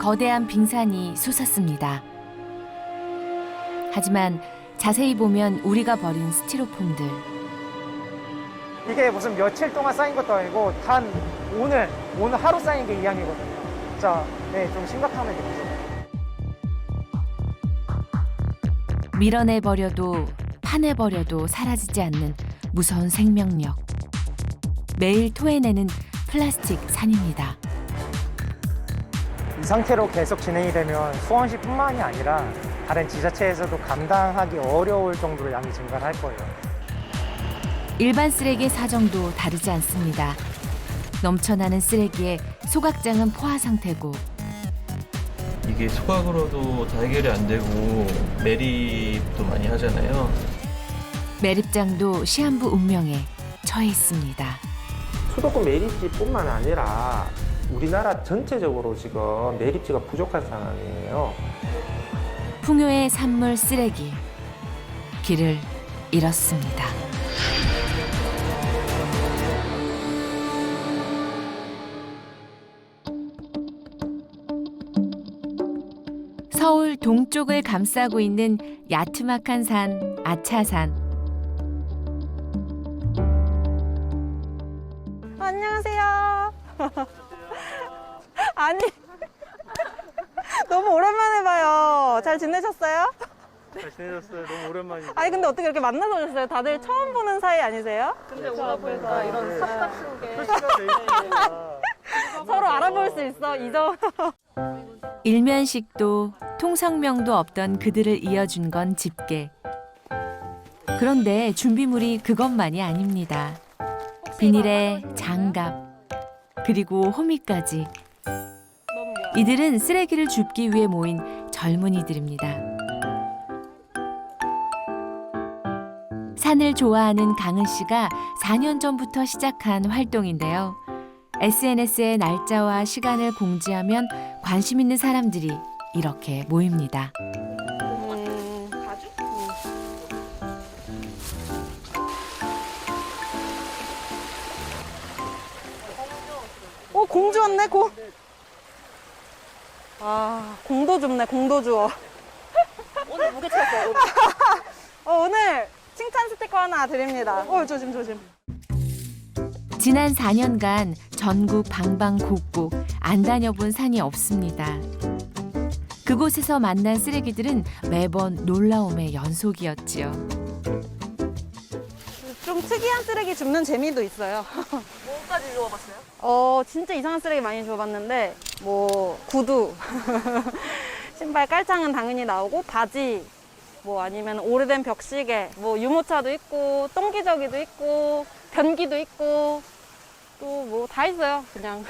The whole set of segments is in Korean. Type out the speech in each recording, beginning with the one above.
거대한 빙산이 솟았습니다. 하지만 자세히 보면 우리가 버린 스티로폼들. 이게 무슨 며칠 동안 쌓인 것도 아니고 단 오늘 하루 쌓인 게 이양이거든요. 진짜 좀 심각함을 느끼죠. 밀어내버려도 파내버려도 사라지지 않는 무서운 생명력. 매일 토해내는 플라스틱 산입니다. 이 상태로 계속 진행이 되면 수원시뿐만이 아니라 다른 지자체에서도 감당하기 어려울 정도로 양이 증가를 할 거예요. 일반 쓰레기의 사정도 다르지 않습니다. 넘쳐나는 쓰레기에 소각장은 포화 상태고 이게 소각으로도 다 해결이 안 되고 매립도 많이 하잖아요. 매립장도 시한부 운명에 처해 있습니다. 수도권 매립지뿐만 아니라 우리나라 전체적으로 지금 매립지가 부족한 상황이에요. 풍요의 산물 쓰레기, 길을 잃었습니다. 서울 동쪽을 감싸고 있는 야트막한 산, 아차산. 안녕하세요. 아니, 너무 오랜만에 봐요. 잘 지내셨어요? 잘 지내셨어요? 너무 오랜만이죠. 아니, 근데 어떻게 이렇게 만나서 오셨어요? 다들 처음 보는 사이 아니세요? 근데 오다 보니까 이런 삽 같은 게 표시가 돼 있습니다. 서로 알아볼 수 있어, 이 점. 일면식도 통성명도 없던 그들을 이어준 건 집게. 그런데 준비물이 그것만이 아닙니다. 비닐에 장갑, 그리고 호미까지. 이들은 쓰레기를 줍기 위해 모인 젊은이들입니다. 산을 좋아하는 강은 씨가 4년 전부터 시작한 활동인데요. SNS에 날짜와 시간을 공지하면 관심 있는 사람들이 이렇게 모입니다. 가죽? 공주 왔네, 공. 아, 공도 줍네, 공도 주워. 오늘 무게 쳤어요. 오늘. 오늘 칭찬 스티커 하나 드립니다. 조심, 조심. 지난 4년간 전국 방방곡곡 안 다녀본 산이 없습니다. 그곳에서 만난 쓰레기들은 매번 놀라움의 연속이었지요. 좀 특이한 쓰레기 줍는 재미도 있어요. 뭐까지 주워봤어요? 진짜 이상한 쓰레기 많이 줘봤는데, 뭐, 구두, 신발 깔창은 당연히 나오고, 바지, 뭐 아니면 오래된 벽시계, 뭐 유모차도 있고, 똥기저귀도 있고, 변기도 있고, 또 뭐 다 있어요, 그냥.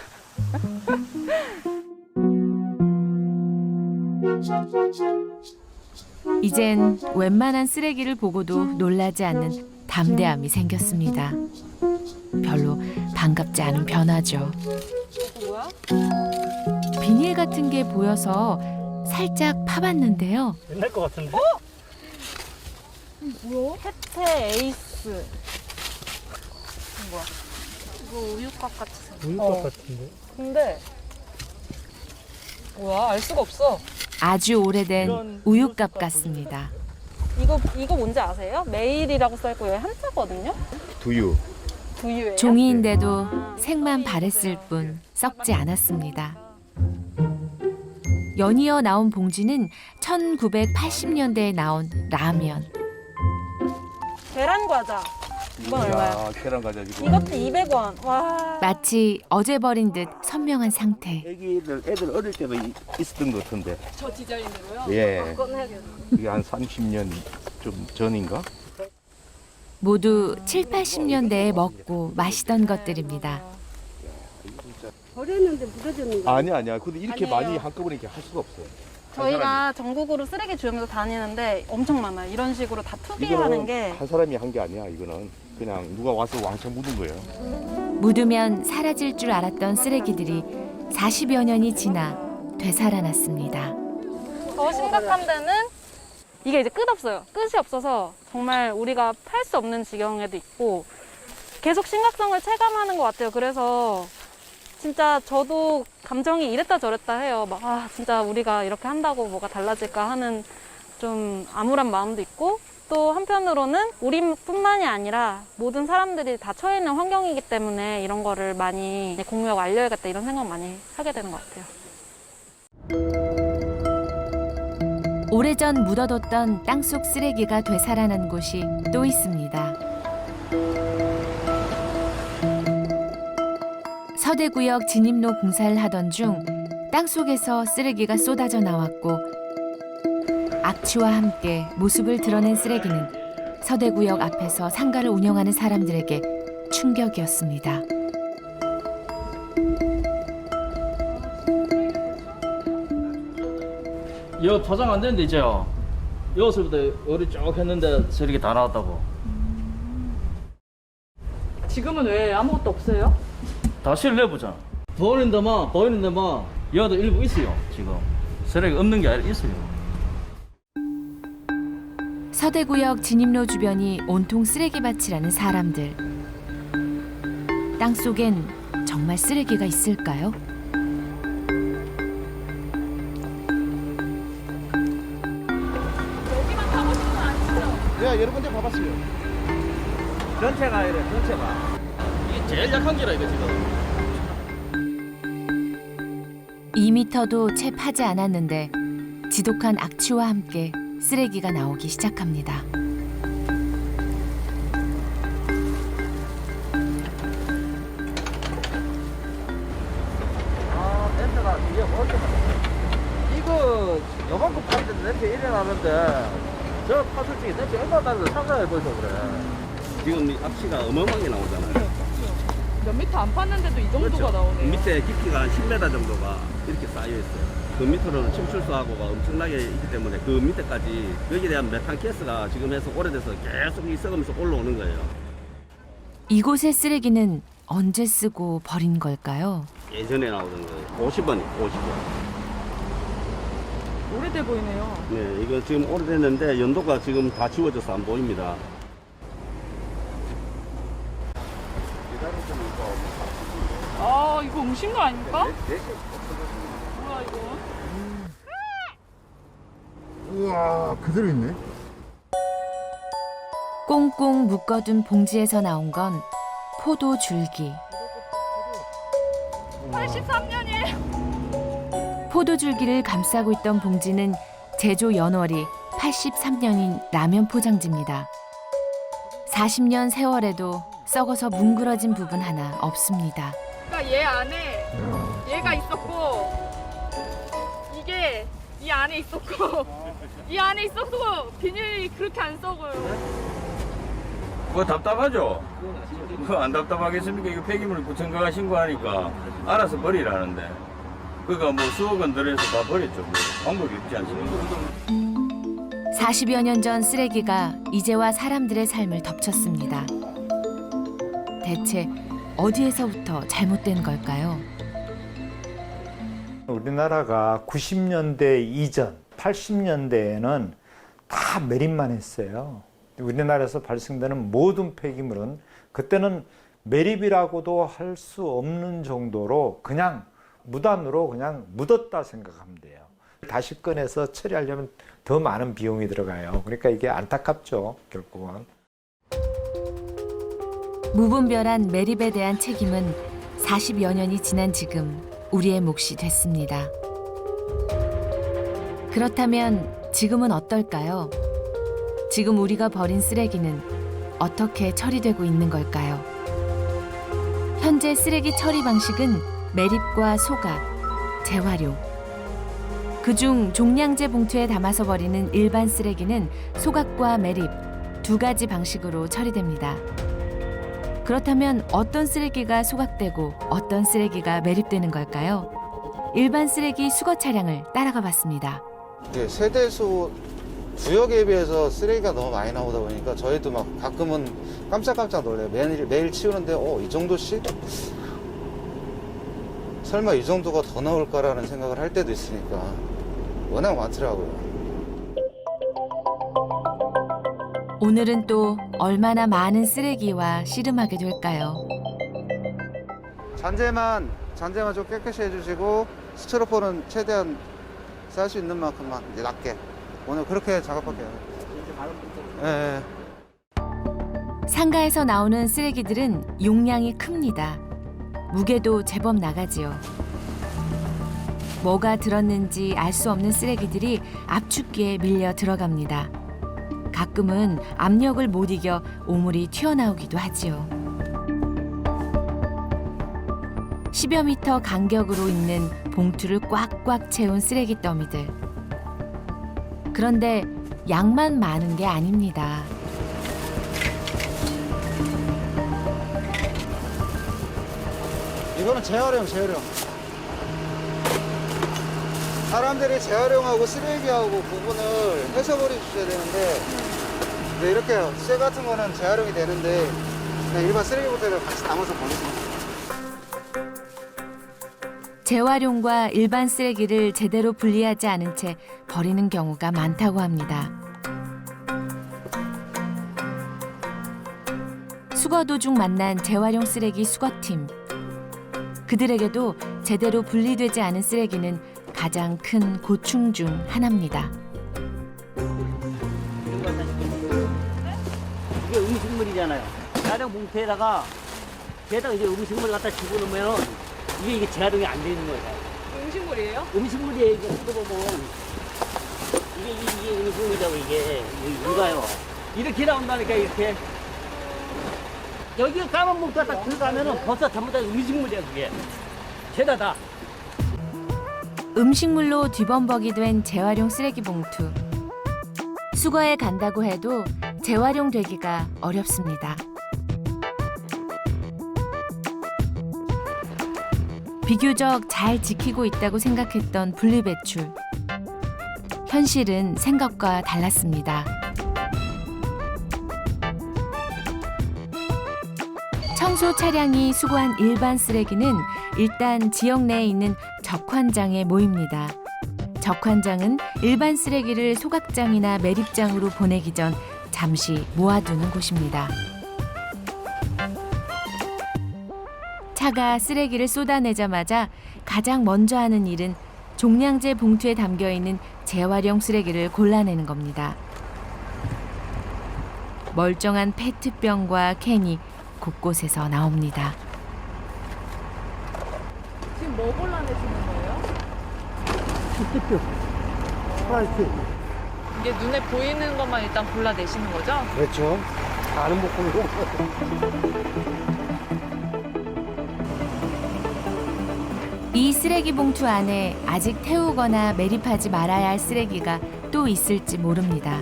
이젠 웬만한 쓰레기를 보고도 놀라지 않는 담대함이 생겼습니다. 별로 반갑지 않은 변화죠. 뭐야? 비닐 같은 게 보여서 살짝 파봤는데요. 옛날 것 같은데? 뭐야? 해체 에이스. 뭐야? 이거 우유곽 같이 생겼어. 우유값 같은데? 근데, 뭐야? 알 수가 없어. 아주 오래된 우유값 같습니다. 이거 뭔지 아세요? 메일이라고 써있고 여기 한자거든요? 두유. 두유예요? 종이인데도 색만 바랬을 뿐 썩지 않았습니다. 연이어 나온 봉지는 1980년대에 나온 라면. 계란 과자. 이건 얼마야? 계란 과자 지금. 이것도 200원. 와. 마치 어제 버린 듯 선명한 상태. 애들 어릴 때도 있었던 것 같은데. 저 디자인으로요? 예. 꺼내야겠네. 이게 한 30년 좀 전인가? 모두 7, 80년대에 먹고 마시던 것들입니다. 버렸는데 묻어졌는 거. 아니야. 근데 이렇게 아니에요. 많이 한꺼번에 이렇게 할 수가 없어요. 저희가 전국으로 쓰레기 주우면서 다니는데 엄청 많아요. 이런 식으로 다 투기하는 게. 한 사람이 한 게 아니야. 이거는 그냥 누가 와서 왕창 묻은 거예요. 묻으면 사라질 줄 알았던 쓰레기들이 40여 년이 지나 되살아났습니다. 더 심각한 데는 이게 이제 끝없어요. 끝이 없어서 정말 우리가 팔 수 없는 지경에도 있고 계속 심각성을 체감하는 것 같아요. 그래서 진짜 저도 감정이 이랬다 저랬다 해요. 막, 아, 진짜 우리가 이렇게 한다고 뭐가 달라질까 하는 좀 암울한 마음도 있고, 또 한편으로는 우리뿐만이 아니라 모든 사람들이 다 처해 있는 환경이기 때문에 이런 거를 많이 공유하고 알려야겠다 이런 생각 많이 하게 되는 것 같아요. 오래전 묻어뒀던 땅속 쓰레기가 되살아난 곳이 또 있습니다. 서대구역 진입로 공사를 하던 중 땅속에서 쓰레기가 쏟아져 나왔고 악취와 함께 모습을 드러낸 쓰레기는 서대구역 앞에서 상가를 운영하는 사람들에게 충격이었습니다. 이거 포장 안 되는데 이제요. 여기서부터 열이 쭉 했는데 쓰레기 다 나왔다고. 지금은 왜 아무것도 없어요? 다시 내보자. 보이는 데만 여기도 일부 있어요. 지금 쓰레기 없는 게 아니라 있어요. 서대구역 진입로 주변이 온통 쓰레기밭이라는 사람들. 땅속엔 정말 쓰레기가 있을까요? 야, 여러 군데 봐봤어요. 전체가 아니라 전체가. 이게 제일 약한 게라 이거 지금. 2m도 채 파지 않았는데 지독한 악취와 함께 쓰레기가 나오기 시작합니다. 아 냄새가 이게 어떻게 이거 요만큼 파는데 냄새 이래 나는데 저 파솔직이 냄새 얼마나 나는데 상상해 보셔 그래. 지금 이 악취가 어마어마하게 나오잖아요. 몇 미터 안 팠는데도 이 정도가 그렇죠. 나오네요. 밑에 깊이가 10m 정도가 이렇게 쌓여 있어요. 그 밑으로는 침출소하고가 엄청나게 있기 때문에 그 밑에까지 여기에 대한 메탄 가스가 지금 해서 오래돼서 계속 이 썩으면서 올라오는 거예요. 이곳의 쓰레기는 언제 쓰고 버린 걸까요? 예전에 나오던 거예요. 50원이에요. 50원. 오래돼 보이네요. 네, 이거 지금 오래됐는데 연도가 지금 다 지워져서 안 보입니다. 아, 이거 음식물 아닙니까? 뭐야 이거? 우와, 그대로 있네. 꽁꽁 묶어둔 봉지에서 나온 건 포도 줄기. 83년이에요. 포도 줄기를 감싸고 있던 봉지는 제조 연월이 83년인 라면 포장지입니다. 40년 세월에도 썩어서 뭉그러진 부분 하나 없습니다. 그러니까 얘 안에 얘가 있었고 이게 이 안에 있었고 이 안에 있었고 비닐이 그렇게 안 썩어요. 그거 답답하죠? 그거 안 답답하겠습니까? 이거 폐기물 구청가가 신고하니까 알아서 버리라는데 그거 뭐 수억 원 들여서 다 버렸죠. 뭐 방법이 없지 않습니까? 40여 년 전 쓰레기가 이제와 사람들의 삶을 덮쳤습니다. 대체 어디에서부터 잘못된 걸까요? 우리나라가 90년대 이전, 80년대에는 다 매립만 했어요. 우리나라에서 발생되는 모든 폐기물은 그때는 매립이라고도 할 수 없는 정도로 그냥 무단으로 그냥 묻었다 생각하면 돼요. 다시 꺼내서 처리하려면 더 많은 비용이 들어가요. 그러니까 이게 안타깝죠, 결국은. 무분별한 매립에 대한 책임은 40여 년이 지난 지금 우리의 몫이 됐습니다. 그렇다면 지금은 어떨까요? 지금 우리가 버린 쓰레기는 어떻게 처리되고 있는 걸까요? 현재 쓰레기 처리 방식은 매립과 소각, 재활용. 그중 종량제 봉투에 담아서 버리는 일반 쓰레기는 소각과 매립 두 가지 방식으로 처리됩니다. 그렇다면 어떤 쓰레기가 소각되고 어떤 쓰레기가 매립되는 걸까요? 일반 쓰레기 수거 차량을 따라가 봤습니다. 세대수 구역에 비해서 쓰레기가 너무 많이 나오다 보니까 저희도 막 가끔은 깜짝깜짝 놀래요. 매일 치우는데 이 정도씩? 설마 이 정도가 더 나올까라는 생각을 할 때도 있으니까 워낙 많더라고요. 오늘은 또 얼마나 많은 쓰레기와 씨름하게 될까요? 잔재만 좀 깨끗이 해주시고 스티로폼은 최대한 쌀 수 있는 만큼만 이제 낮게 오늘 그렇게 작업할게요. 예. 상가에서 나오는 쓰레기들은 용량이 큽니다. 무게도 제법 나가지요. 뭐가 들었는지 알 수 없는 쓰레기들이 압축기에 밀려 들어갑니다. 가끔은 압력을 못 이겨 오물이 튀어나오기도 하지요. 10여 미터 간격으로 있는 봉투를 꽉꽉 채운 쓰레기 더미들. 그런데 양만 많은 게 아닙니다. 이거는 재활용. 사람들이 재활용하고 쓰레기하고 구분을 해서 버려주셔야 되는데 네, 이렇게 쇠 같은 거는 재활용이 되는데 그냥 일반 쓰레기 봉투를 같이 담아서 버리시면 재활용과 일반 쓰레기를 제대로 분리하지 않은 채 버리는 경우가 많다고 합니다. 수거 도중 만난 재활용 쓰레기 수거팀. 그들에게도 제대로 분리되지 않은 쓰레기는 가장 큰 고충 중 하나입니다. 이게 음식물이잖아요. 다른 봉투에다가 게다가 이제 음식물 갖다 집어넣으면 이게 재활용이 안 되는 거예요. 음식물이에요? 음식물이에요. 이게 뜯어보면 이게 음식물이라고 이게 이거요. 이렇게 나온다니까 이렇게. 여기 까만 봉투가 딱 들어가면은 벌써 전부 다 음식물이야 그게. 죄다 다. 음식물로 뒤범벅이 된 재활용 쓰레기 봉투. 수거해 간다고 해도 재활용되기가 어렵습니다. 비교적 잘 지키고 있다고 생각했던 분리배출. 현실은 생각과 달랐습니다. 청소 차량이 수거한 일반 쓰레기는 일단 지역 내에 있는 적환장에 모입니다. 적환장은 일반 쓰레기를 소각장이나 매립장으로 보내기 전 잠시 모아두는 곳입니다. 차가 쓰레기를 쏟아내자마자 가장 먼저 하는 일은 종량제 봉투에 담겨있는 재활용 쓰레기를 골라내는 겁니다. 멀쩡한 페트병과 캔이 곳곳에서 나옵니다. 지금 뭐 골라내시는 거예요? 페트병. 플라스틱. 이게 눈에 보이는 것만 일단 골라내시는 거죠? 그렇죠. 다른 못 고르고. 이 쓰레기 봉투 안에 아직 태우거나 매립하지 말아야 할 쓰레기가 또 있을지 모릅니다.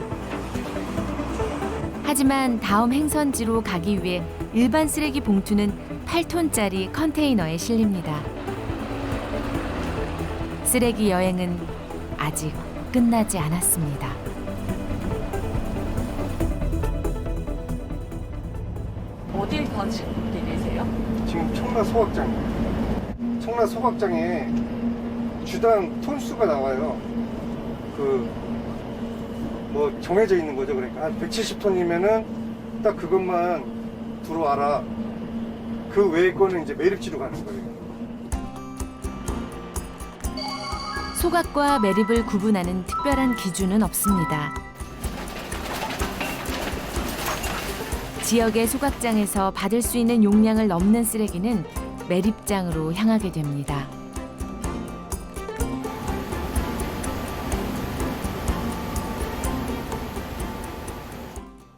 하지만 다음 행선지로 가기 위해 일반 쓰레기 봉투는 8톤짜리 컨테이너에 실립니다. 쓰레기 여행은 아직 끝나지 않았습니다. 어딜 가시는 길이세요? 지금 청라 소각장. 청라 소각장에 주당 톤수가 나와요. 뭐 정해져 있는 거죠. 그러니까 한 170톤이면은 딱 그것만 들어와라. 그 외의 거는 이제 매립지로 가는 거예요. 소각과 매립을 구분하는 특별한 기준은 없습니다. 지역의 소각장에서 받을 수 있는 용량을 넘는 쓰레기는 매립장으로 향하게 됩니다.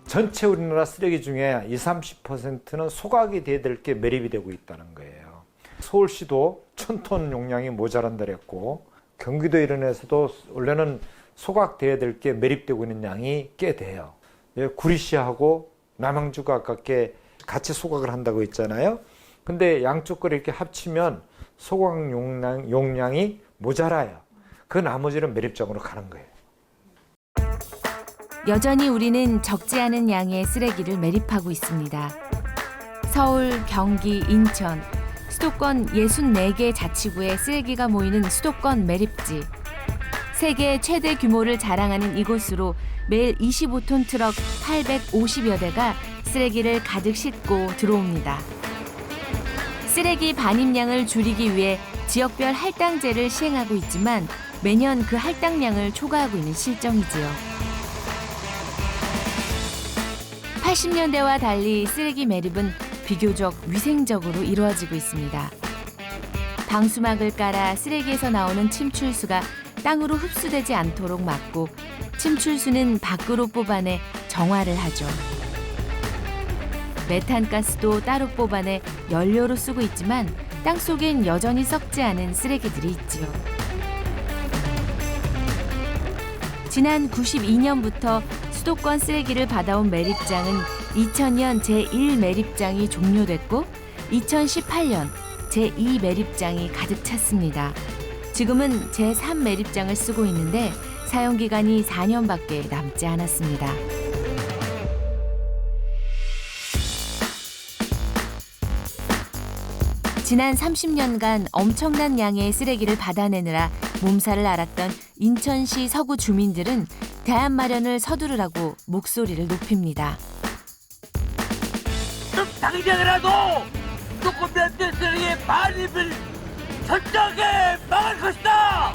전체 우리나라 쓰레기 중에 20-30%는 소각이 돼야 될 게 매립이 되고 있다는 거예요. 서울시도 1000톤 용량이 모자란다 그랬고 경기도 일원에서도 원래는 소각돼야 될 게 매립되고 있는 양이 꽤 돼요. 구리시하고 남양주가 가깝게 같이 소각을 한다고 했잖아요. 근데 양쪽 걸 이렇게 합치면 소각 용량이 모자라요. 그 나머지는 매립장으로 가는 거예요. 여전히 우리는 적지 않은 양의 쓰레기를 매립하고 있습니다. 서울, 경기, 인천, 수도권 64개 자치구의 쓰레기가 모이는 수도권 매립지. 세계 최대 규모를 자랑하는 이곳으로 매일 25톤 트럭 850여 대가 쓰레기를 가득 싣고 들어옵니다. 쓰레기 반입량을 줄이기 위해 지역별 할당제를 시행하고 있지만 매년 그 할당량을 초과하고 있는 실정이지요. 80년대와 달리 쓰레기 매립은 비교적 위생적으로 이루어지고 있습니다. 방수막을 깔아 쓰레기에서 나오는 침출수가 땅으로 흡수되지 않도록 막고 침출수는 밖으로 뽑아내 정화를 하죠. 메탄가스도 따로 뽑아내 연료로 쓰고 있지만 땅속엔 여전히 썩지 않은 쓰레기들이 있지요. 지난 92년부터 수도권 쓰레기를 받아온 매립장은 2000년 제1매립장이 종료됐고 2018년 제2매립장이 가득 찼습니다. 지금은 제3매립장을 쓰고 있는데 사용기간이 4년밖에 남지 않았습니다. 지난 30년간 엄청난 양의 쓰레기를 받아내느라 몸살을 앓았던 인천시 서구 주민들은 대안 마련을 서두르라고 목소리를 높입니다. 당장이라도 수도권 면대 쓰레기 반입을 철저하게 막을 것이다.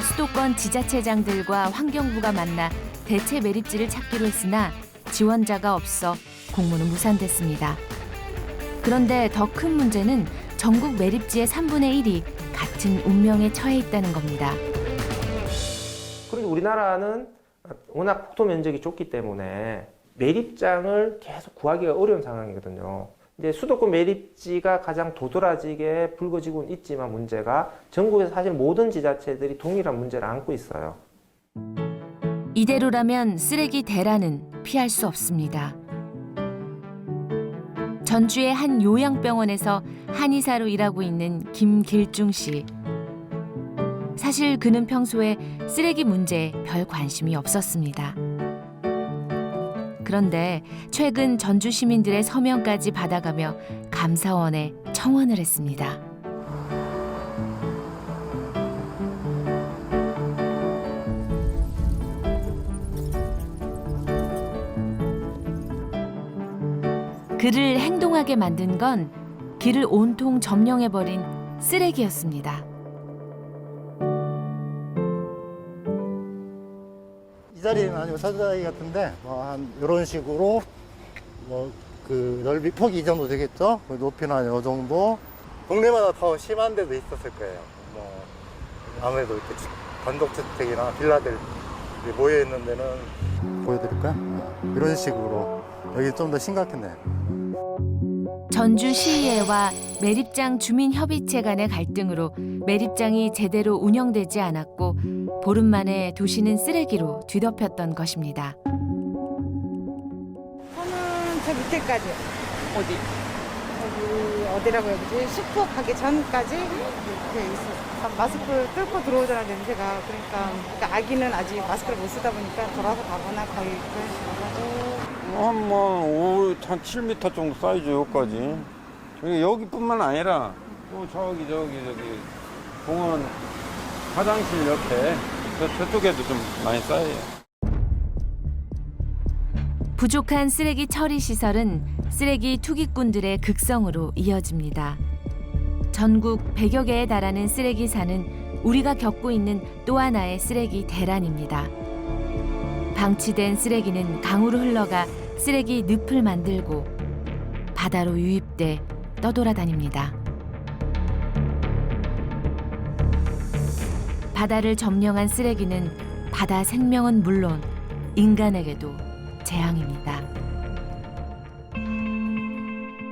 수도권 지자체장들과 환경부가 만나 대체 매립지를 찾기로 했으나 지원자가 없어 공모는 무산됐습니다. 그런데 더 큰 문제는 전국 매립지의 3분의 1이 같은 운명에 처해 있다는 겁니다. 그리고 우리나라는 워낙 국토 면적이 좁기 때문에 매립장을 계속 구하기가 어려운 상황이거든요. 이제 수도권 매립지가 가장 도드라지게 불거지고는 있지만 문제가 전국에서 사실 모든 지자체들이 동일한 문제를 안고 있어요. 이대로라면 쓰레기 대란은 피할 수 없습니다. 전주의 한 요양병원에서 한의사로 일하고 있는 김길중 씨. 사실 그는 평소에 쓰레기 문제에 별 관심이 없었습니다. 그런데 최근 전주 시민들의 서명까지 받아가며 감사원에 청원을 했습니다. 그를 행동하게 만든 건 길을 온통 점령해버린 쓰레기였습니다. 이 자리는 아니고 저자리 같은데 한 이런 식으로 그 넓이 폭이 이 정도 되겠죠? 그 높이는 한 이 정도. 동네마다 더 심한 데도 있었을 거예요. 아무래도 이렇게 단독주택이나 빌라들 모여 있는 데는 보여드릴까요? 이런 식으로 여기 좀 더 심각했네요. 전주시의회와 매립장 주민협의체 간의 갈등으로 매립장이 제대로 운영되지 않았고 보름 만에 도시는 쓰레기로 뒤덮였던 것입니다. 저는 저 밑에까지요. 어디? 여기 어디라고 해야 되지? 슈퍼 가기 전까지 이렇게 있었어요. 마스크 뚫고 들어오잖아, 냄새가. 그러니까 아기는 아직 마스크를 못 쓰다 보니까 돌아서 가거나 거의 그런 식으로 하고. 한 7m 정도 사이즈 여기까지. 여기뿐만 아니라 또 저기 공원 화장실 옆에 저쪽에도 좀 많이 쌓여요. 부족한 쓰레기 처리 시설은 쓰레기 투기꾼들의 극성으로 이어집니다. 전국 100여 개에 달하는 쓰레기산은 우리가 겪고 있는 또 하나의 쓰레기 대란입니다. 방치된 쓰레기는 강으로 흘러가 쓰레기 늪을 만들고 바다로 유입돼 떠돌아다닙니다. 바다를 점령한 쓰레기는 바다 생명은 물론 인간에게도 재앙입니다.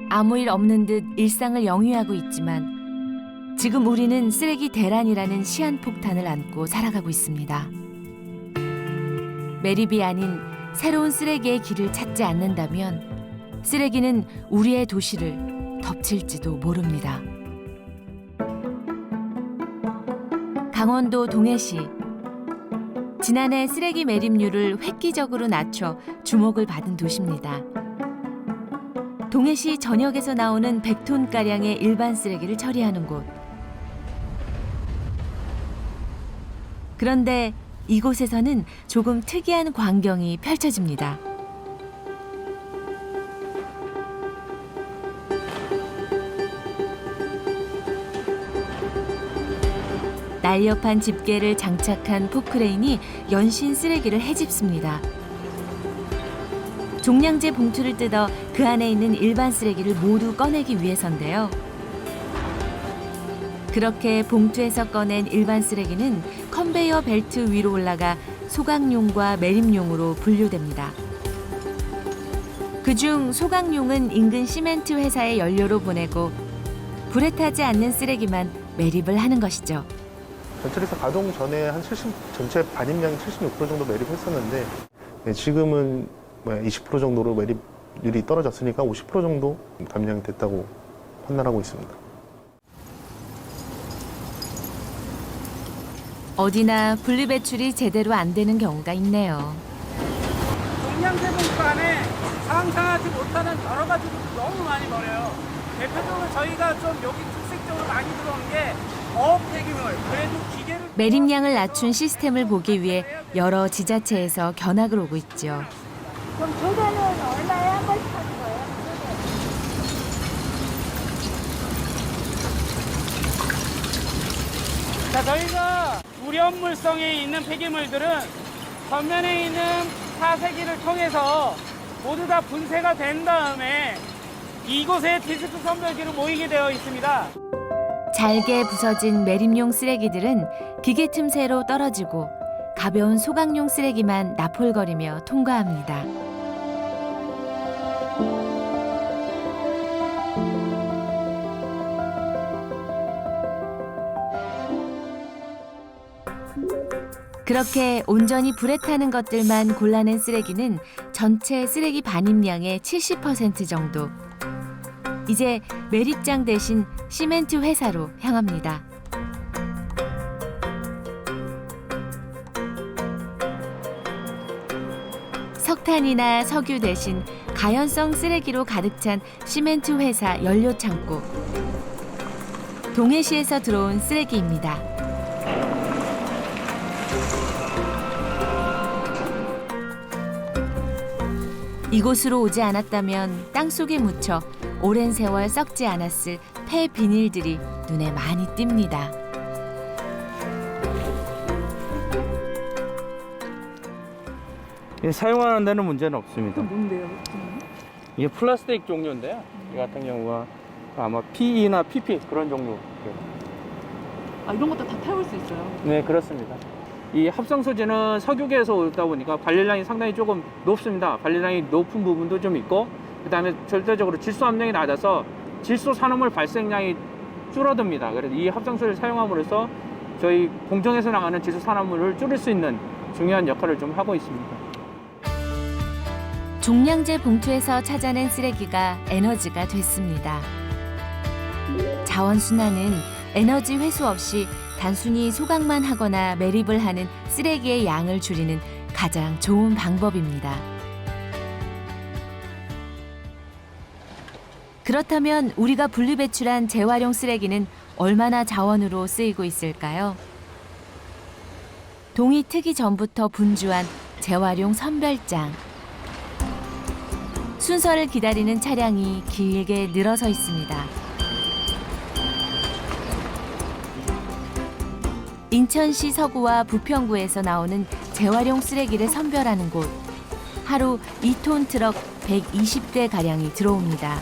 아무 일 없는 듯 일상을 영위하고 있지만 지금 우리는 쓰레기 대란이라는 시한폭탄을 안고 살아가고 있습니다. 매립이 아닌 새로운 쓰레기의 길을 찾지 않는다면 쓰레기는 우리의 도시를 덮칠지도 모릅니다. 강원도 동해시. 지난해 쓰레기 매립률을 획기적으로 낮춰 주목을 받은 도시입니다. 동해시 전역에서 나오는 100톤가량의 일반 쓰레기를 처리하는 곳. 그런데 이곳에서는 조금 특이한 광경이 펼쳐집니다. 날렵한 집게를 장착한 포크레인이 연신 쓰레기를 헤집습니다. 종량제 봉투를 뜯어 그 안에 있는 일반 쓰레기를 모두 꺼내기 위해서인데요. 그렇게 봉투에서 꺼낸 일반 쓰레기는 컨베이어 벨트 위로 올라가 소각용과 매립용으로 분류됩니다. 그중 소각용은 인근 시멘트 회사에 연료로 보내고 불에 타지 않는 쓰레기만 매립을 하는 것이죠. 전철에서 가동 전에 한 70, 전체 반입량이 76% 정도 매립했었는데 지금은 20% 정도로 매립률이 떨어졌으니까 50% 정도 감량이 됐다고 판단하고 있습니다. 어디나 분리배출이 제대로 안 되는 경우가 있네요. 종량제 봉투 안에 상상하지 못하는 여러 가지 너무 많이 버려요. 대표적으로 저희가 좀 여기 특색적으로 많이 들어온 게 어폐기물, 그래도 기계를 매립량을 낮춘 시스템을 보기 위해 여러 지자체에서 견학을 오고 있죠. 그럼 조대는 얼마에 한 번씩 하는 거예요? 자, 저희가 우려물성에 있는 폐기물들은 전면에 있는 사세기를 통해서 모두 다 분쇄가 된 다음에 이곳에 디스크 선별기로 모이게 되어 있습니다. 잘게 부서진 매립용 쓰레기들은 기계 틈새로 떨어지고 가벼운 소각용 쓰레기만 나폴거리며 통과합니다. 그렇게 온전히 불에 타는 것들만 골라낸 쓰레기는 전체 쓰레기 반입량의 70% 정도. 이제 매립장 대신 시멘트 회사로 향합니다. 석탄이나 석유 대신 가연성 쓰레기로 가득 찬 시멘트 회사 연료 창고. 동해시에서 들어온 쓰레기입니다. 이곳으로 오지 않았다면 땅속에 묻혀 오랜 세월 썩지 않았을 폐 비닐들이 눈에 많이 띕니다. 사용하는 데는 문제는 없습니다. 뭔데요? 이게 플라스틱 종류인데요. 이 같은 경우가 아마 PE나 PP 그런 종류. 아, 이런 것도 다 태울 수 있어요? 네, 그렇습니다. 이 합성 소재는 석유계에서 오다 보니까 발열량이 상당히 조금 높습니다. 발열량이 높은 부분도 좀 있고, 그다음에 절대적으로 질소 함량이 낮아서 질소 산화물 발생량이 줄어듭니다. 그래서 이 합성 소재를 사용함으로써 저희 공정에서 나가는 질소 산화물을 줄일 수 있는 중요한 역할을 좀 하고 있습니다. 종량제 봉투에서 찾아낸 쓰레기가 에너지가 됐습니다. 자원순환은 에너지 회수 없이 단순히 소각만 하거나 매립을 하는 쓰레기의 양을 줄이는 가장 좋은 방법입니다. 그렇다면 우리가 분리배출한 재활용 쓰레기는 얼마나 자원으로 쓰이고 있을까요? 동이 트기 전부터 분주한 재활용 선별장. 순서를 기다리는 차량이 길게 늘어서 있습니다. 인천시 서구와 부평구에서 나오는 재활용 쓰레기를 선별하는 곳. 하루 2톤 트럭 120대가량이 들어옵니다.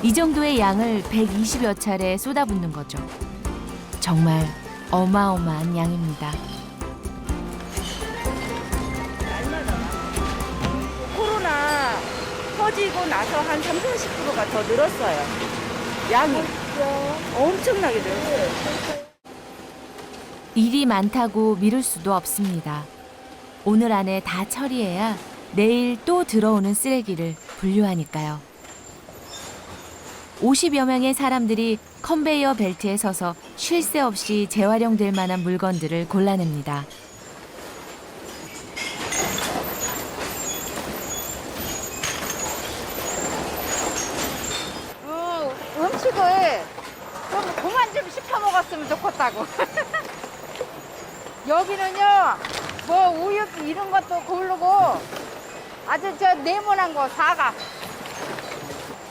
이 정도의 양을 120여 차례 쏟아붓는 거죠. 정말 어마어마한 양입니다. 코로나 터지고 나서 한 30~40%가 더 늘었어요. 양이. 엄청나게 늘었어요. 일이 많다고 미룰 수도 없습니다. 오늘 안에 다 처리해야 내일 또 들어오는 쓰레기를 분류하니까요. 50여 명의 사람들이 컨베이어 벨트에 서서 쉴 새 없이 재활용될 만한 물건들을 골라냅니다. 음식을 좀 그만 좀 시켜 먹었으면 좋겠다고. 여기는요, 뭐 우유 이런 것도 고르고 아주 저 네모난 거 사과.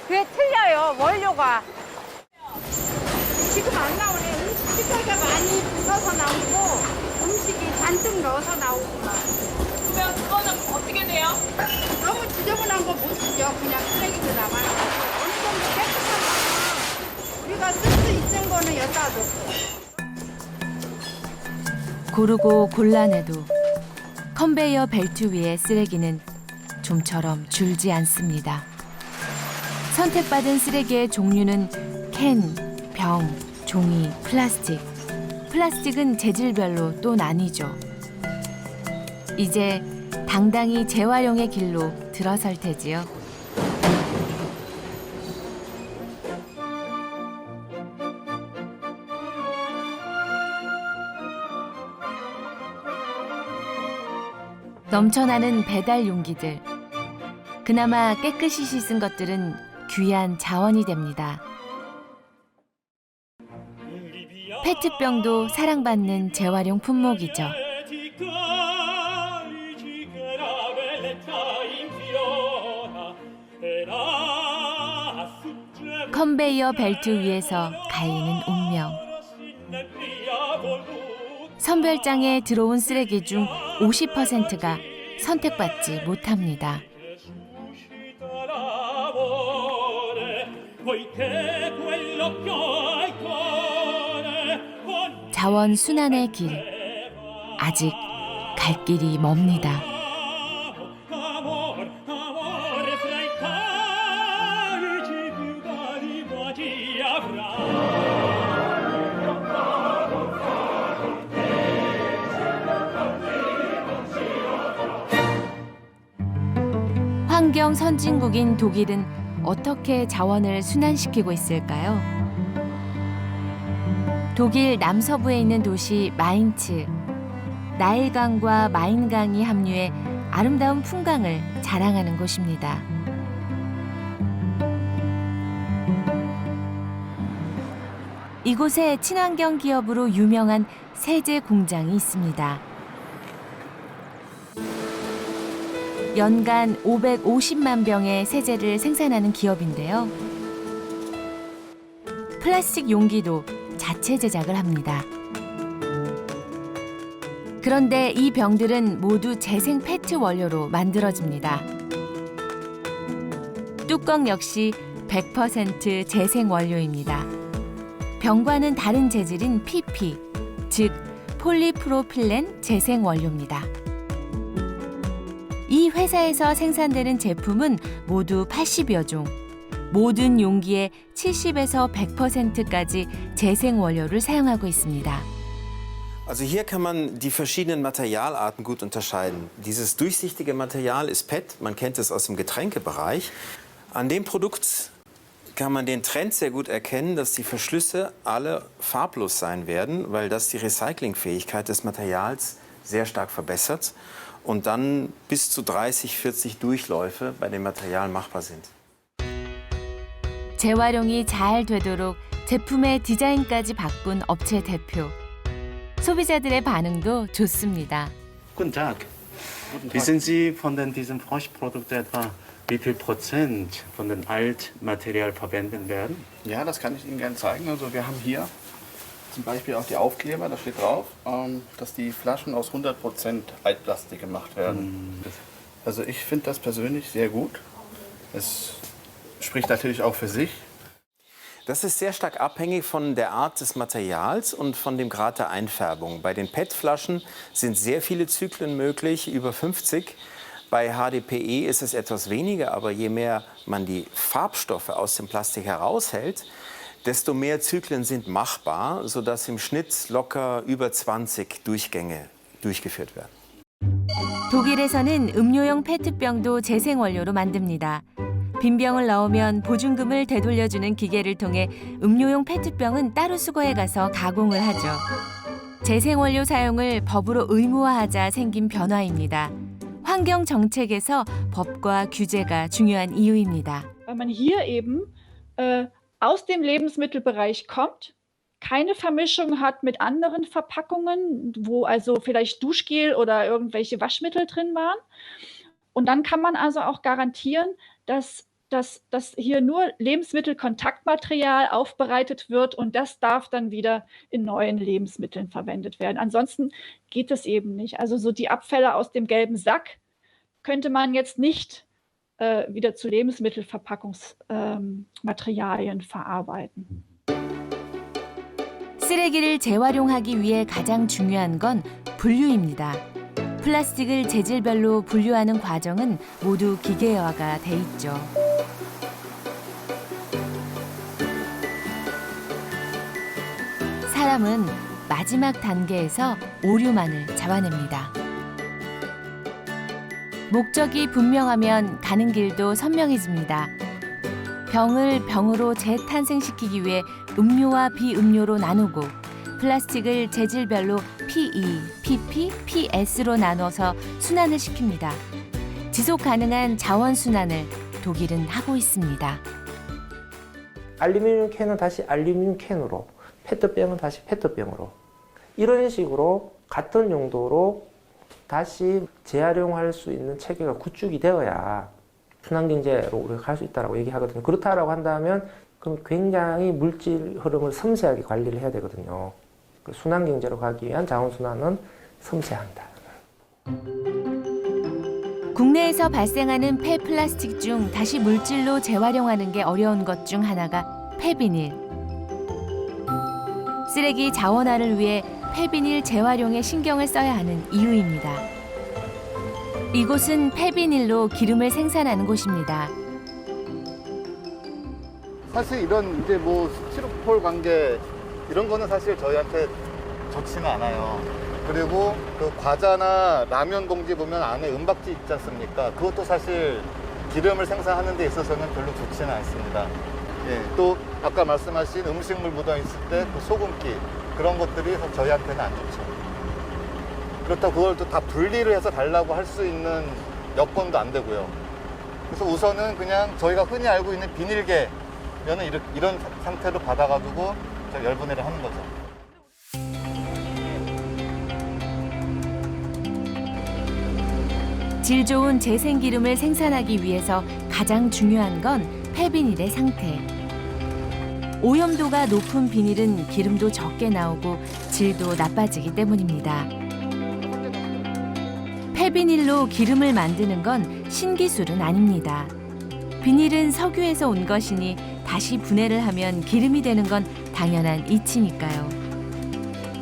그게 틀려요, 원료가. 지금 안 나오네. 음식 식材많이 붙어서 나오고 음식이 잔뜩 넣어서 나오구나. 그러면 그거는 어떻게 돼요? 너무 지저분한 거 못 쓰죠. 그냥 쓰레기도 남아요. 어느 정도 깨끗한 거는 우리가 쓸 수 있는 거는 여기다 놓고. 고르고 곤란해도 컨베이어 벨트 위의 쓰레기는 좀처럼 줄지 않습니다. 선택받은 쓰레기의 종류는 캔, 병, 종이, 플라스틱. 플라스틱은 재질별로 또 나뉘죠. 이제 당당히 재활용의 길로 들어설 테지요. 넘쳐나는 배달 용기들. 그나마 깨끗이 씻은 것들은 귀한 자원이 됩니다. 페트병도 사랑받는 재활용 품목이죠. 컨베이어 벨트 위에서 갈리는 운명. 선별장에 들어온 쓰레기 중 50%가 선택받지 못합니다. 자원 순환의 길, 아직 갈 길이 멉니다. 환경 선진국인 독일은 어떻게 자원을 순환시키고 있을까요? 독일 남서부에 있는 도시 마인츠. 나일강과 마인강이 합류해 아름다운 풍광을 자랑하는 곳입니다. 이곳에 친환경 기업으로 유명한 세제 공장이 있습니다. 연간 550만 병의 세제를 생산하는 기업인데요. 플라스틱 용기도 자체 제작을 합니다. 그런데 이 병들은 모두 재생 페트 원료로 만들어집니다. 뚜껑 역시 100% 재생 원료입니다. 병과는 다른 재질인 PP, 즉 폴리프로필렌 재생 원료입니다. 이 회사에서 생산되는 제품은 모두 80여 종, 모든 용기에 70에서 100%까지 재생 원료를 사용하고 있습니다. Also hier kann man die verschiedenen Materialarten gut unterscheiden. Dieses durchsichtige Material ist PET, man kennt es aus dem Getränkebereich. An dem Produkt kann man den Trend sehr gut erkennen, dass die Verschlüsse alle farblos sein werden, weil das die Recyclingfähigkeit des Materials sehr stark verbessert und dann bis zu 30, 40 Durchläufe bei dem Material machbar sind. 재활용이 잘 되도록 제품의 디자인까지 바꾼 업체 대표. 소비자들의 반응도 좋습니다. Guten Tag. Wissen Sie von diesem Froschprodukt etwa, wie viel Prozent von dem Altmaterial verwendet werden? Ja, das kann ich Ihnen gerne zeigen. Also wir haben hier zum Beispiel auch die Aufkleber, da steht drauf, dass die Flaschen aus 100% Altplastik gemacht werden. Also ich finde das persönlich sehr gut. Es spricht natürlich auch für sich. Das ist sehr stark abhängig von der Art des Materials und von dem Grad der Einfärbung. Bei den PET-Flaschen sind sehr viele Zyklen möglich, über 50. Bei HDPE ist es etwas weniger, aber je mehr man die Farbstoffe aus dem Plastik heraushält, desto mehr Zyklen sind machbar, sodass im Schnitt locker über 20 Durchgänge durchgeführt werden. 독일에서는 음료용 페트병도 재생 원료로 만듭니다. 빈 병을 넣으면 보증금을 되돌려주는 기계를 통해 음료용 페트병은 따로 수거해 가서 가공을 하죠. 재생 원료 사용을 법으로 의무화하자 생긴 변화입니다. 환경 정책에서 법과 규제가 중요한 이유입니다. Weil man hier eben aus dem Lebensmittelbereich kommt, keine Vermischung hat mit anderen Verpackungen, wo also vielleicht Duschgel oder irgendwelche Waschmittel drin waren. Und dann kann man also auch garantieren, dass dass hier nur Lebensmittelkontaktmaterial aufbereitet wird und das darf dann wieder in neuen Lebensmitteln verwendet werden. Ansonsten geht es eben nicht. Also so die Abfälle aus dem gelben Sack könnte man jetzt nicht wieder zu Lebensmittelverpackungsmaterialien verarbeiten. 쓰레기를 재활용하기 위해 가장 중요한 건 분류입니다. 플라스틱을 재질별로 분류하는 과정은 모두 기계화가 돼 있죠. 사람은 마지막 단계에서 오류만을 잡아냅니다. 목적이 분명하면 가는 길도 선명해집니다. 병을 병으로 재탄생시키기 위해 음료와 비음료로 나누고 플라스틱을 재질별로 PE, PP, PS로 나눠서 순환을 시킵니다. 지속 가능한 자원 순환을 독일은 하고 있습니다. 알루미늄 캔은 다시 알루미늄 캔으로, 페트병은 다시 페트병으로, 이런 식으로 같은 용도로 다시 재활용할 수 있는 체계가 구축이 되어야 순환경제로 우리가 갈 수 있다고 얘기하거든요. 그렇다라고 한다면 그럼 굉장히 물질 흐름을 섬세하게 관리를 해야 되거든요. 순환경제로 가기 위한 자원순환은 섬세합니다. 국내에서 발생하는 폐플라스틱 중 다시 물질로 재활용하는 게 어려운 것 중 하나가 폐비닐. 쓰레기 자원화를 위해 폐비닐 재활용에 신경을 써야 하는 이유입니다. 이곳은 폐비닐로 기름을 생산하는 곳입니다. 사실 이런 이제 뭐 스티로폴 관계 이런 거는 사실 저희한테 좋지는 않아요. 그리고 그 과자나 라면 봉지 보면 안에 은박지 있지 않습니까? 그것도 사실 기름을 생산하는 데 있어서는 별로 좋지는 않습니다. 예, 또 아까 말씀하신 음식물 묻어 있을 때 그 소금기 그런 것들이 저희한테는 안 좋죠. 그렇다고 그걸 또 다 분리를 해서 달라고 할 수 있는 여건도 안 되고요. 그래서 우선은 그냥 저희가 흔히 알고 있는 비닐계 면은 이런 상태로 받아가지고 열분해를 하는 거죠. 질 좋은 재생기름을 생산하기 위해서 가장 중요한 건 폐비닐의 상태. 오염도가 높은 비닐은 기름도 적게 나오고 질도 나빠지기 때문입니다. 폐비닐로 기름을 만드는 건 신기술은 아닙니다. 비닐은 석유에서 온 것이니 다시 분해를 하면 기름이 되는 건 당연한 이치니까요.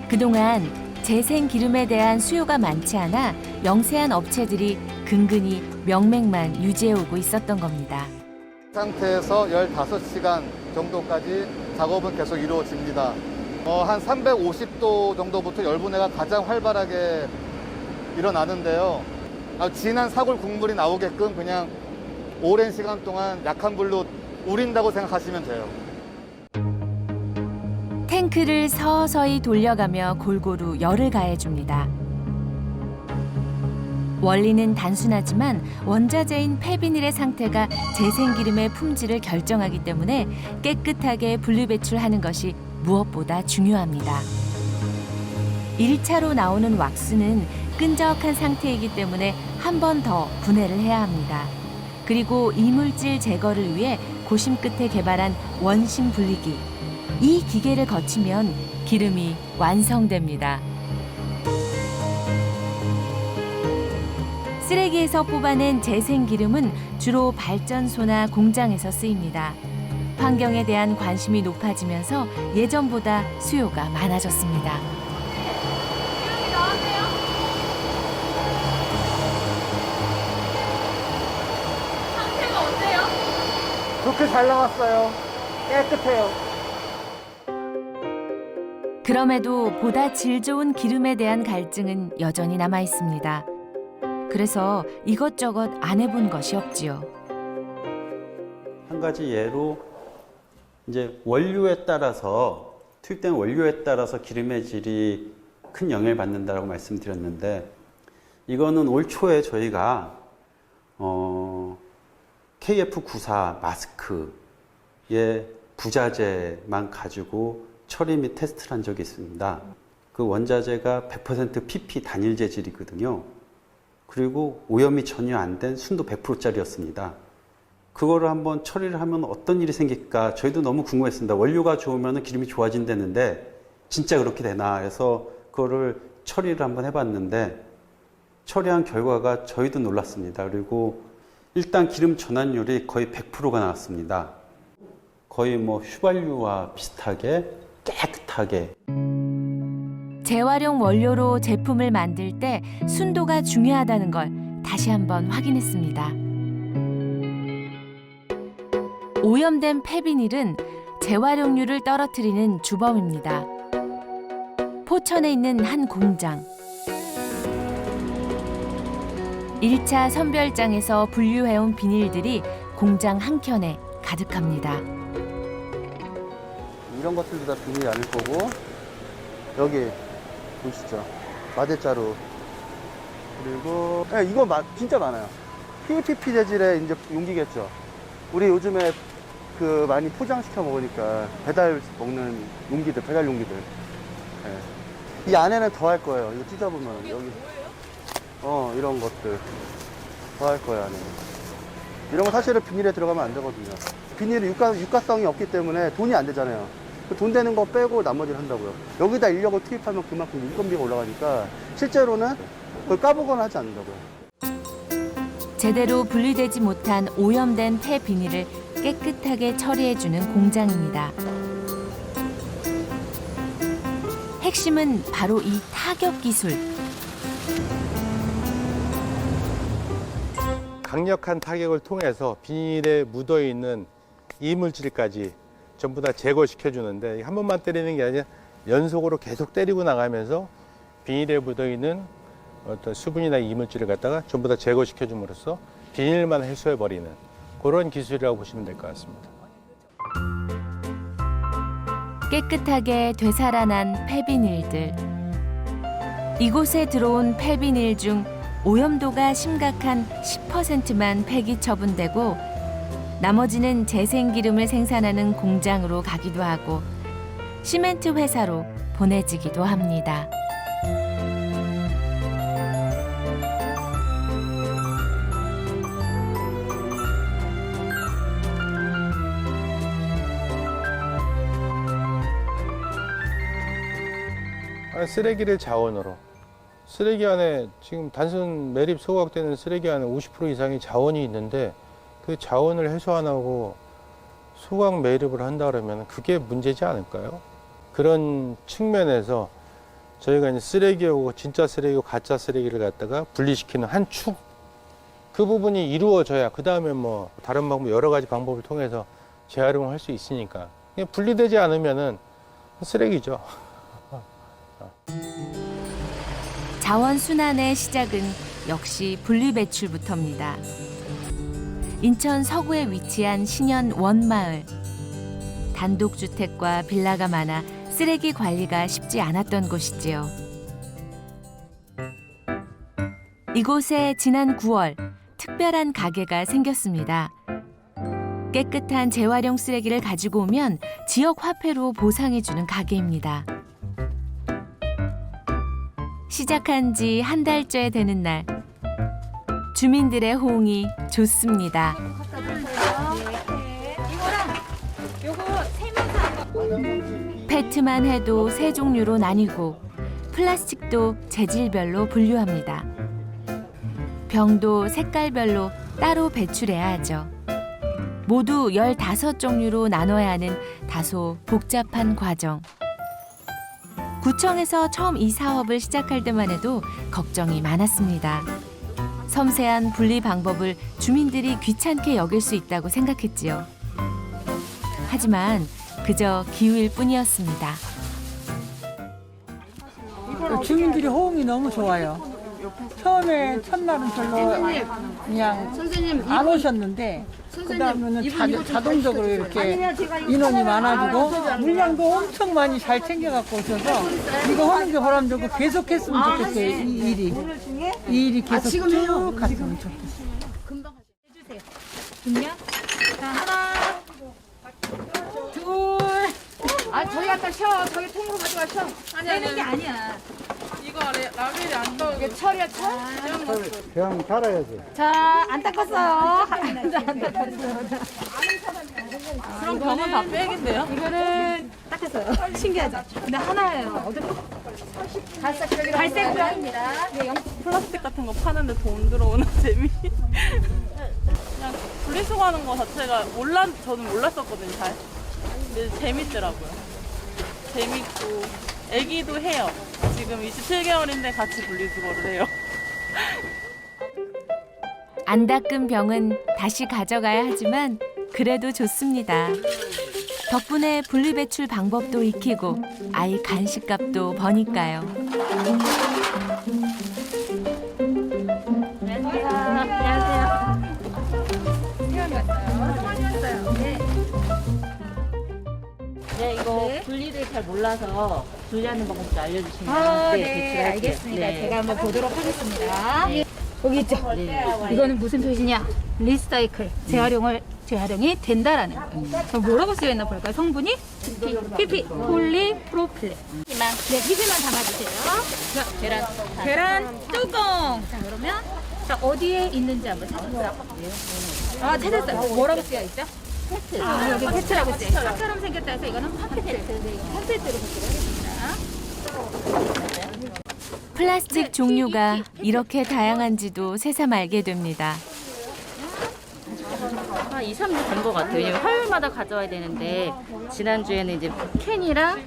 그동안 재생 기름에 대한 수요가 많지 않아 영세한 업체들이 근근히 명맥만 유지해오고 있었던 겁니다. 이 상태에서 15시간 정도까지 작업은 계속 이루어집니다. 한 350도 정도부터 열분해가 가장 활발하게 일어나는데요. 진한 사골 국물이 나오게끔 그냥 오랜 시간 동안 약한 불로 우린다고 생각하시면 돼요. 탱크를 서서히 돌려가며 골고루 열을 가해줍니다. 원리는 단순하지만 원자재인 폐비닐의 상태가 재생기름의 품질을 결정하기 때문에 깨끗하게 분리배출하는 것이 무엇보다 중요합니다. 1차로 나오는 왁스는 끈적한 상태이기 때문에 한 번 더 분해를 해야 합니다. 그리고 이물질 제거를 위해 고심 끝에 개발한 원심 분리기. 이 기계를 거치면 기름이 완성됩니다. 쓰레기에서 뽑아낸 재생기름은 주로 발전소나 공장에서 쓰입니다. 환경에 대한 관심이 높아지면서 예전보다 수요가 많아졌습니다. 기름이 나왔네요. 상태가 어때요? 그렇게 잘 나왔어요. 깨끗해요. 그럼에도 보다 질 좋은 기름에 대한 갈증은 여전히 남아 있습니다. 그래서 이것저것 안 해본 것이 없지요. 한 가지 예로 이제 원료에 따라서 투입된 원료에 따라서 기름의 질이 큰 영향을 받는다라고 말씀드렸는데 이거는 올 초에 저희가 KF94 마스크의 부자재만 가지고 처리 및 테스트를 한 적이 있습니다. 그 원자재가 100% PP 단일 재질이거든요. 그리고 오염이 전혀 안 된 순도 100%짜리였습니다. 그거를 한번 처리를 하면 어떤 일이 생길까 저희도 너무 궁금했습니다. 원료가 좋으면 기름이 좋아진다는데 진짜 그렇게 되나 해서 그거를 처리를 한번 해봤는데 처리한 결과가 저희도 놀랐습니다. 그리고 일단 기름 전환율이 거의 100%가 나왔습니다. 거의 뭐 휘발유와 비슷하게 깨끗하게. 재활용 원료로 제품을 만들 때 순도가 중요하다는 걸 다시 한번 확인했습니다. 오염된 폐비닐은 재활용률을 떨어뜨리는 주범입니다. 포천에 있는 한 공장. 1차 선별장에서 분류해온 비닐들이 공장 한켠에 가득합니다. 이런 것들도 다 비닐이 아닐 거고, 여기 보시죠. 마대자루. 그리고 이거 진짜 많아요. PPP 재질의 이제 용기겠죠. 우리 요즘에 그 많이 포장시켜 먹으니까 배달 먹는 용기들, 배달 용기들. 네. 이 안에는 더 할 거예요. 이거 찢어보면 여기 이런 것들 더 할 거예요. 안에 이런 거 사실은 비닐에 들어가면 안 되거든요. 비닐이 유가성이 없기 때문에 돈이 안 되잖아요. 돈 되는 거 빼고 나머지를 한다고요. 여기다 인력을 투입하면 그만큼 인건비가 올라가니까 실제로는 그걸 까보거나 하지 않는다고요. 제대로 분리되지 못한 오염된 폐 비닐을 깨끗하게 처리해주는 공장입니다. 핵심은 바로 이 타격 기술. 강력한 타격을 통해서 비닐에 묻어있는 이물질까지 전부 다 제거시켜주는데 한 번만 때리는 게 아니라 연속으로 계속 때리고 나가면서 비닐에 묻어있는 어떤 수분이나 이물질을 갖다가 전부 다 제거시켜줌으로써 비닐만 해소해버리는 그런 기술이라고 보시면 될 것 같습니다. 깨끗하게 되살아난 폐비닐들. 이곳에 들어온 폐비닐 중 오염도가 심각한 10%만 폐기 처분되고 나머지는 재생기름을 생산하는 공장으로 가기도 하고 시멘트 회사로 보내지기도 합니다. 쓰레기를 자원으로 쓰레기 안에 지금 단순 매립 소각되는 쓰레기 안에 50% 이상의 자원이 있는데 그 자원을 해소 안 하고 소각 매립을 한다 그러면 그게 문제지 않을까요? 그런 측면에서 저희가 이제 쓰레기하고 진짜 쓰레기고 가짜 쓰레기를 갖다가 분리시키는 한 축, 그 부분이 이루어져야 그 다음에 뭐 다른 방법 여러 가지 방법을 통해서 재활용을 할 수 있으니까 분리되지 않으면은 쓰레기죠. 자원 순환의 시작은 역시 분리배출부터입니다. 인천 서구에 위치한 신현 원마을. 단독주택과 빌라가 많아 쓰레기 관리가 쉽지 않았던 곳이지요. 이곳에 지난 9월 특별한 가게가 생겼습니다. 깨끗한 재활용 쓰레기를 가지고 오면 지역 화폐로 보상해주는 가게입니다. 시작한 지 한 달째 되는 날, 주민들의 호응이 좋습니다. 페트만 해도 세 종류로 나뉘고 플라스틱도 재질별로 분류합니다. 병도 색깔별로 따로 배출해야 하죠. 모두 15종류로 나눠야 하는 다소 복잡한 과정. 구청에서 처음 이 사업을 시작할 때만 해도 걱정이 많았습니다. 섬세한 분리 방법을 주민들이 귀찮게 여길 수 있다고 생각했지요. 하지만 그저 기우일 뿐이었습니다. 주민들이 호응이 너무 좋아요. 처음에 첫날은 별로 그냥 안 오셨는데 그다음에는 자동적으로 이렇게 인원이 많아지고 물량도 엄청 많이 잘 챙겨갖고 오셔서 이거 하는 게 보람되고 계속했으면 좋겠어요. 이 일이 계속 쭉 갔으면 좋겠어요. 금방 해주세요. 분명. 자, 하나, 둘. 아, 저기 갖다 쉬어. 저기 통으로 가져가 쉬어. 아니야, 게 아니야. 이거 라벨이 안 떠. 이게 철이야 철? 그냥 갈아야지. 자, 안 닦았어요. 그럼 병은 다 빼긴데요? 이거는 닦았어요. 신기하죠? 근데 하나예요. 갈색 병입니다. 플라스틱 같은 거 파는데 돈 들어오는 재미. 그냥 분리수거하는 거 자체가 저는 몰랐었거든요, 잘. 근데 재밌더라고요. 재밌고 애기도 해요. 지금 27개월인데 같이 분리수거를 해요. 안 닦은 병은 다시 가져가야 하지만 그래도 좋습니다. 덕분에 분리배출 방법도 익히고 아이 간식값도 버니까요. 네, 이거 분리를 잘 몰라서 분리하는 방법 좀 알려주시면 네, 알겠습니다. 제가 한번 보도록 하겠습니다. 여기 있죠? 이거는 무슨 표시냐? 리사이클, 재활용이 된다라는 거예요. 그럼 뭐라고 쓰여 있나 볼까요? 성분이? PP, 폴리프로필렌. 네, PP만 담아주세요. 자, 계란 뚜껑. 자, 그러면 자, 어디에 있는지 한번 찾아보세요. 아, 찾았어요. 뭐라고 쓰여 있죠? 페트. 아, 여기 페트라고 써요. 파처럼 생겼다 해서 이거는 파페트. 네, 파페트로 보도록 하겠습니다. 플라스틱 종류가 이렇게 다양한지도 새삼 알게 됩니다. 한 2, 3년 된 것 같아요. 왜냐면 화요일마다 가져와야 되는데 지난주에는 이제 캔이랑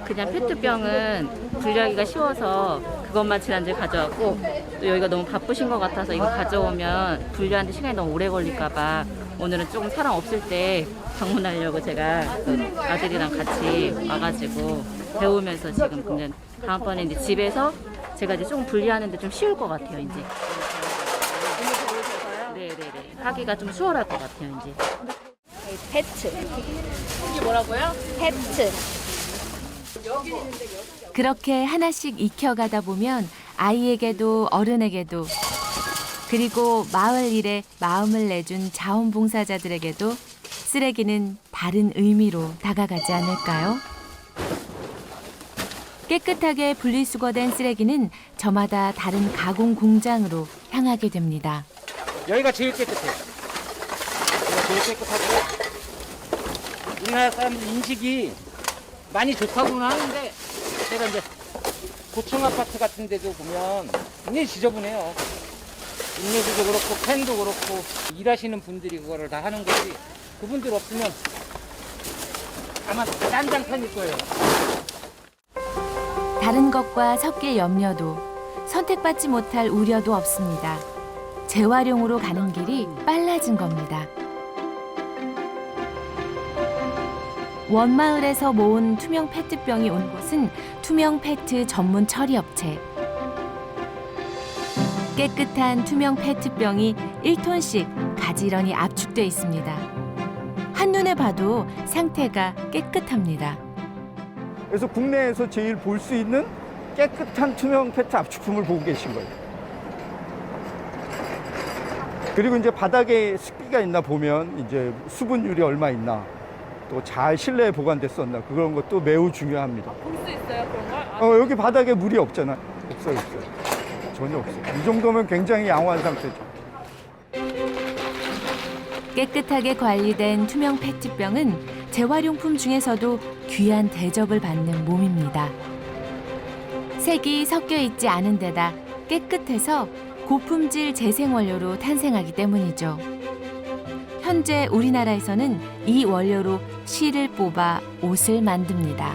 그냥 페트병은 분리하기가 쉬워서 그것만 지난주에 가져왔고 또 여기가 너무 바쁘신 것 같아서 이거 가져오면 분리하는데 시간이 너무 오래 걸릴까 봐 오늘은 조금 사람 없을 때 방문하려고 제가 그 아들이랑 같이 와가지고 배우면서 지금 그냥 다음번에 이제 집에서 제가 이제 조금 분리하는데 좀 쉬울 것 같아요, 이제. 네네네. 하기가 좀 수월할 것 같아요, 이제. 페트. 이게 뭐라고요? 페트. 그렇게 하나씩 익혀가다 보면 아이에게도 어른에게도 그리고 마을 일에 마음을 내준 자원봉사자들에게도 쓰레기는 다른 의미로 다가가지 않을까요? 깨끗하게 분리수거된 쓰레기는 저마다 다른 가공 공장으로 향하게 됩니다. 여기가 제일 깨끗해요. 여기가 제일 깨끗하고 우리나라 사람들 인식이 많이 좋다고는 하는데 제가 이제 고층 아파트 같은 데도 보면 굉장히 지저분해요. 음료수도 그렇고 캔도 그렇고 일하시는 분들이 그거를 다 하는 거지 그분들 없으면 아마 딴장판일 거예요. 다른 것과 섞일 염려도 선택받지 못할 우려도 없습니다. 재활용으로 가는 길이 빨라진 겁니다. 원마을에서 모은 투명 페트병이 온 곳은 투명 페트 전문 처리업체. 깨끗한 투명 페트병이 1톤씩 가지런히 압축돼 있습니다. 한눈에 봐도 상태가 깨끗합니다. 그래서 국내에서 제일 볼 수 있는 깨끗한 투명 페트 압축품을 보고 계신 거예요. 그리고 이제 바닥에 습기가 있나 보면 이제 수분율이 얼마 있나 또 잘 실내에 보관됐었나 그런 것도 매우 중요합니다. 볼 수 있어요 그런 걸? 여기 바닥에 물이 없잖아. 없어요. 전혀 없어요. 이 정도면 굉장히 양호한 상태죠. 깨끗하게 관리된 투명 페트병은 재활용품 중에서도 귀한 대접을 받는 몸입니다. 색이 섞여 있지 않은 데다 깨끗해서 고품질 재생원료로 탄생하기 때문이죠. 현재 우리나라에서는 이 원료로 실을 뽑아 옷을 만듭니다.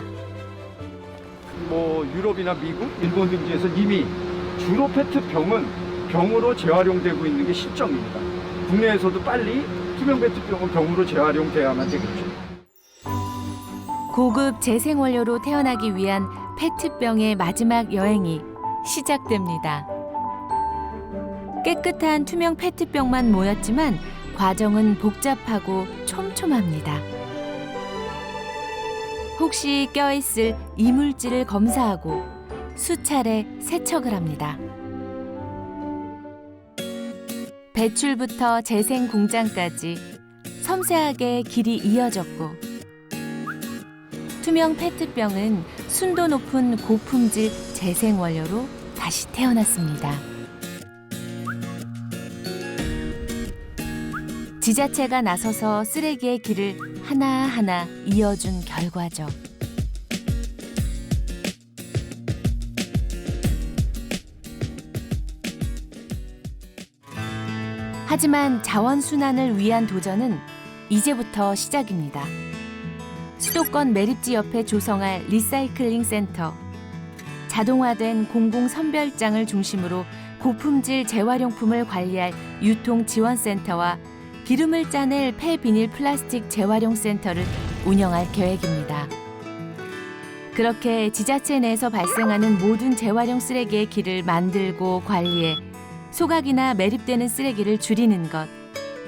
뭐 유럽이나 미국, 일본 등지에서 이미 주로 페트병은 병으로 재활용되고 있는 게 실정입니다. 국내에서도 빨리 투명 페트병은 병으로 재활용돼야만 되겠죠. 고급 재생원료로 태어나기 위한 페트병의 마지막 여행이 시작됩니다. 깨끗한 투명 페트병만 모였지만 과정은 복잡하고 촘촘합니다. 혹시 껴있을 이물질을 검사하고 수차례 세척을 합니다. 배출부터 재생 공장까지 섬세하게 길이 이어졌고 투명 페트병은 순도 높은 고품질 재생 원료로 다시 태어났습니다. 지자체가 나서서 쓰레기의 길을 하나하나 이어준 결과죠. 하지만 자원순환을 위한 도전은 이제부터 시작입니다. 수도권 매립지 옆에 조성할 리사이클링 센터, 자동화된 공공선별장을 중심으로 고품질 재활용품을 관리할 유통지원센터와 기름을 짜낼 폐비닐 플라스틱 재활용 센터를 운영할 계획입니다. 그렇게 지자체 내에서 발생하는 모든 재활용 쓰레기의 길을 만들고 관리해 소각이나 매립되는 쓰레기를 줄이는 것,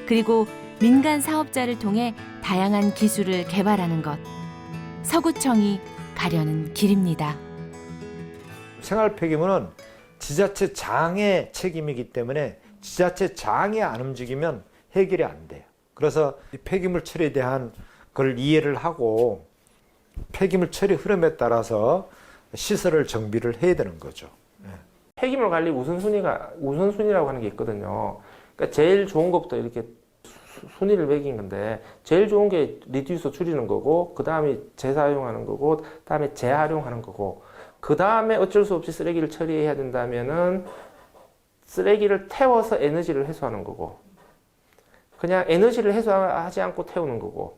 그리고 민간 사업자를 통해 다양한 기술을 개발하는 것, 서구청이 가려는 길입니다. 생활 폐기물은 지자체 장의 책임이기 때문에 지자체 장이 안 움직이면 해결이 안 돼요. 그래서 이 폐기물 처리에 대한 걸 이해를 하고 폐기물 처리 흐름에 따라서 시설을 정비를 해야 되는 거죠. 폐기물 관리 우선순위라고 하는 게 있거든요. 그러니까 제일 좋은 것부터 이렇게 순위를 매긴 건데, 제일 좋은 게 리듀서 줄이는 거고, 그 다음에 재사용하는 거고, 그 다음에 재활용하는 거고, 그 다음에 어쩔 수 없이 쓰레기를 처리해야 된다면은 쓰레기를 태워서 에너지를 회수하는 거고, 그냥 에너지를 회수하지 않고 태우는 거고,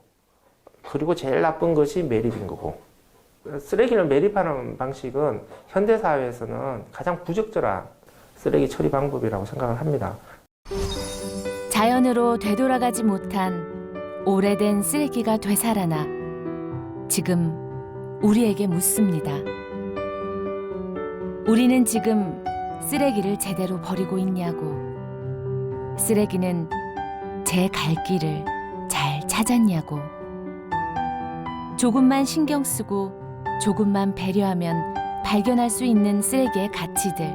그리고 제일 나쁜 것이 매립인 거고. 쓰레기를 매립하는 방식은 현대사회에서는 가장 부적절한 쓰레기 처리 방법이라고 생각을 합니다. 자연으로 되돌아가지 못한 오래된 쓰레기가 되살아나 지금 우리에게 묻습니다. 우리는 지금 쓰레기를 제대로 버리고 있냐고, 쓰레기는 제 갈 길을 잘 찾았냐고. 조금만 신경 쓰고 조금만 배려하면 발견할 수 있는 쓰레기의 가치들.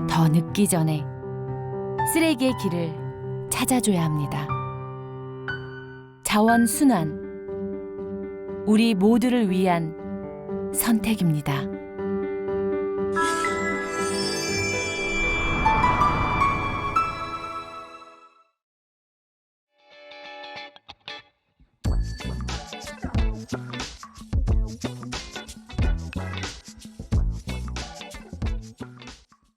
더 늦기 전에 쓰레기의 길을 찾아줘야 합니다. 자원순환, 우리 모두를 위한 선택입니다.